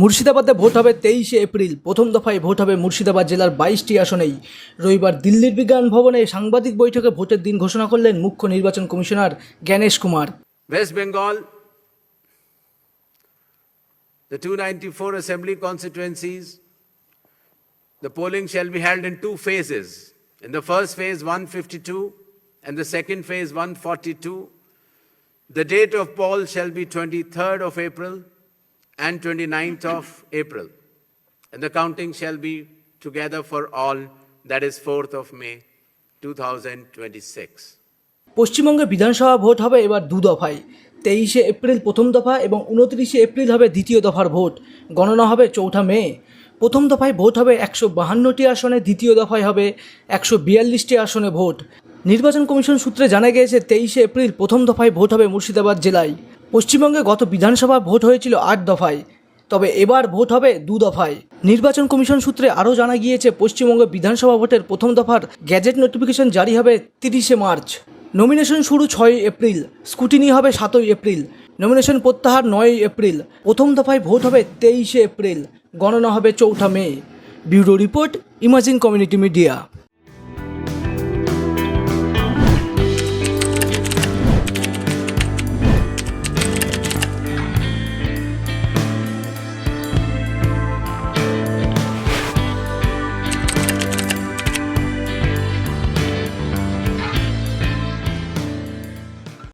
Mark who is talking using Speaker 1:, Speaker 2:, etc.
Speaker 1: মুর্শিদাবাদে ভোট হবে 23শে এপ্রিল। প্রথম দফায় ভোট হবে মুর্শিদাবাদ জেলার 22টি আসনেই। রবিবার দিল্লির বিজ্ঞান ভবনে সাংবাদিক বৈঠকে ভোটের দিন ঘোষণা করলেন মুখ্য নির্বাচন commissioner Gyanesh Kumar.
Speaker 2: West Bengal, the 294 assembly constituencies, the polling shall be held in two phases. In the first phase 152 and the second phase 142. The date of poll shall be 23rd of April and 29th of April, and the counting shall be together for all, that is 4th of May 2026.
Speaker 1: পশ্চিমবঙ্গে বিধানসভা vote হবে এবার দু দফায়। 23শে April প্রথম দফা এবং 29শে April হবে দ্বিতীয় দফার ভোট। গণনা হবে 4 মে। প্রথম দফায় ভোট হবে 152টি আসনে, দ্বিতীয় দফায় হবে 142টি আসনে ভোট। নির্বাচন কমিশন সূত্রে জানা গিয়েছে 23শে এপ্রিল প্রথম দফায় ভোট হবে মুর্শিদাবাদ জেলায়। পশ্চিমবঙ্গে গত বিধানসভা ভোট হয়েছিল 8 দফায়, তবে এবার ভোট হবে 2 দফায়। নির্বাচন কমিশন সূত্রে আরও জানা গিয়েছে পশ্চিমবঙ্গে বিধানসভা ভোটের প্রথম দফার গ্যাজেট নোটিফিকেশন জারি হবে 30শে মার্চ। নমিনেশন শুরু 6 এপ্রিল, স্কুটিনি হবে 7 এপ্রিল, নমিনেশন প্রত্যাহার 9 এপ্রিল। প্রথম দফায় ভোট হবে 23শে এপ্রিল, গণনা হবে 4 May. Bureau report, imagine community media.